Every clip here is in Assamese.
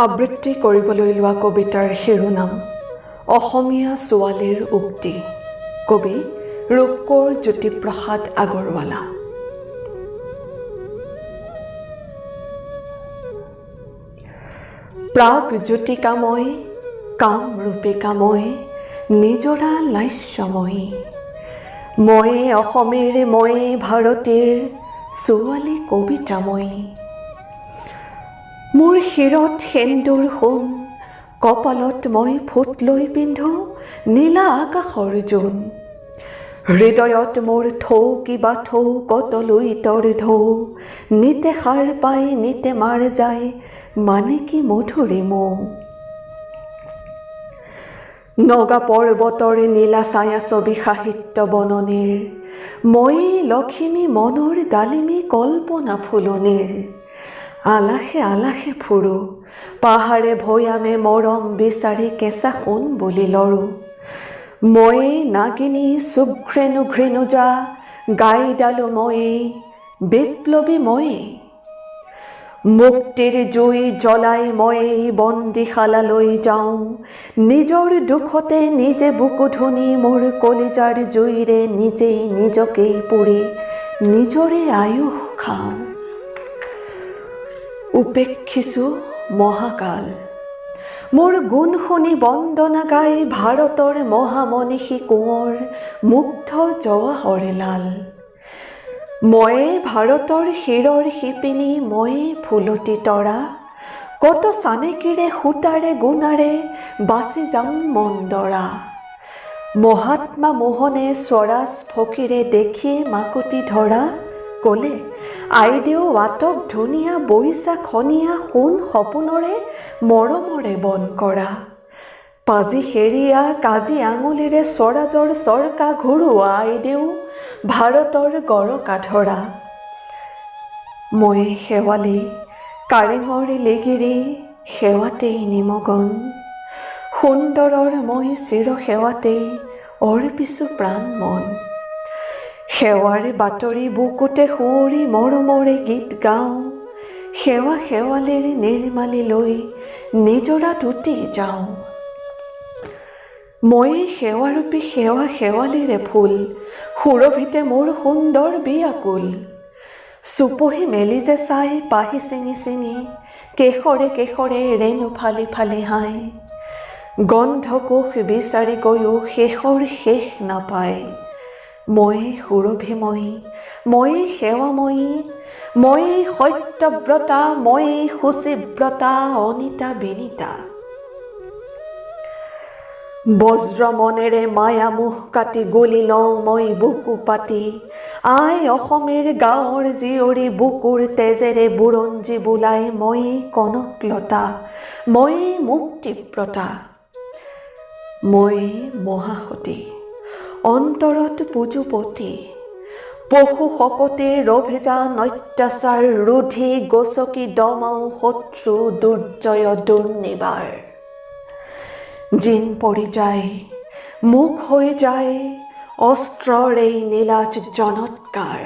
আবৃত্তি কৰিবলৈ লোৱা কবিতাৰ শিৰোনাম অসমীয়া ছোৱালীৰ উক্তি। কবি ৰূপকোঁৱৰ জ্যোতিপ্ৰসাদ আগৰৱালা। প্ৰাগ জ্যোতিকাময় কাম ৰূপিকাময় নিজৰা লাস্যময়ী, ময়ে অসমেৰ ময়ে ভাৰতীৰ ছোৱালী কবিতাময়ী। মোৰ শিৰত সেন্দুৰ সোণ, কপালত মই ফুট লৈ পিন্ধো নীলা আকাশৰ জোন। হৃদয়ত মোৰ থৌ কিবা থৌ কতলৈ তৰ ঢৌ, নিতে সাৰ পাই নিতে মাৰ যায় মানে কি মধুৰী মৌ। নগা পৰ্বতৰ নীলা ছায়া ছবি সাহিত্য বননিৰ, মই লখিমী মনৰ ডালিমী কল্পনা ফুলনিৰ। আলাসে আলাসে ফুৰো পাহাৰে ভৈয়ামে মৰম বিচাৰি কেঁচা সোণ বুলি লৰো। ময়ে নাগিনী সুঘ্ৰেণু ঘৃণুজা গাইডালো ময়ে বিপ্লৱী ময়ে। মুক্তিৰ জুই জ্বলাই ময়ে বন্দীশালালৈ যাওঁ, নিজৰ দুখতে নিজে বুকু ধুনি মোৰ কলিজাৰ জুইৰে নিজেই নিজকেই পুৰি নিজৰে আয়ুস খাওঁ। উপেক্ষিছো মহাকাল মোৰ গুণ শুনি বন্দনা গাই ভাৰতৰ মহামনীষী কোঁৱৰ মুগ্ধ জৱাহৰলাল। ময়ে ভাৰতৰ শিৰৰ শিপিনী ময়ে ফুলতি তৰা, কত চানেকিৰে সূতাৰে গুণাৰে বাচি যাওঁ মন্দৰা। মহাত্মা মোহনে স্বৰাজ ফকীৰে দেখিয়ে মাকুতি ধৰা, কলে আইদেউ আটক ধুনীয়া বৈশাখনীয়া সোণ সপোনৰে মৰমৰে বন কৰা। পাজি হেৰিয়া কাজি আঙুলিৰে স্বৰাজৰ চৰকা ঘূৰোৱা আইদেউ ভাৰতৰ গৰকা ধৰা। ময়ে শেৱালি কাৰেঙৰ লিগিৰি সেৱাতেই নিমগন, সুন্দৰৰ মই চিৰ সেৱাতেই অৰ্পিছো প্ৰাণ মন। সেৱাৰ বাতৰি বুকুতে সুঁৱৰি মৰমৰে গীত গাওঁ, সেৱা শেৱালিৰ নিৰ্মালি লৈ নিজৰাত উটি যাওঁ। ময়ে সেৱাৰূপী সেৱা শেৱালিৰে ফুল, সুৰভিতে মোৰ সুন্দৰ বিয়াকুল। চুপহি মেলি যে চাই পাহি চিঙি চিঙি, কেশৰে কেশৰে ৰেণু ফালি ফালি হাই। গন্ধকোষ বিচাৰি গৈও শেষৰ শেষ নাপায়। ময়ে সুৰভিময়ী ময়ে সেৱাময়ী, ময়ে সত্যব্ৰতা ময়ে শুচিব্ৰতা অনিতা বিনীতা। বজ্ৰ মনেৰে মায়া মোহ কাটি গুলি লওঁ মই বুকু পাতি, আই অসমেৰ গাঁৱৰ জীয়ৰী বুকুৰ তেজেৰে বুৰঞ্জী বোলাই ময়ে কনকলতা ময়ে মুক্তিব্ৰতা। ময়ে মহাসতী অন্তৰত পুজুপতি, পশু শকতে ৰভিজান অত্যাচাৰ ৰুধি গচকি দমাও শত্ৰু দুৰ্জয় দুৰ্নিবাৰ। জিন পৰি যায় মুখ হৈ যায় অস্ত্ৰৰ এই নীলাজ জনৎকাৰ।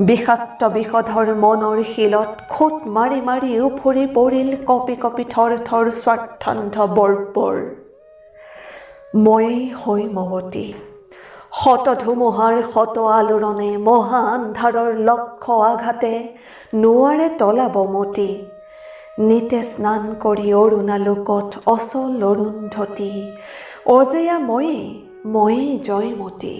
বিষাক্ত বিষধৰ মনৰ শিলত খুট মাৰি মাৰি উফৰি পৰিল কপি কপি থৰ থৰ স্বাৰ্থন্ধ বৰ্বৰ। ময়ে হৈমৱতী শত ধুমুহাৰ শত আলোড়নে মহা আন্ধাৰৰ লক্ষ আঘাতে নোৱাৰে তলাব মতি। নিতে স্নান কৰি অৰুণালোকত অচল অৰুন্ধতী, অজেয়া ময়ে ময়ে জয়মতী।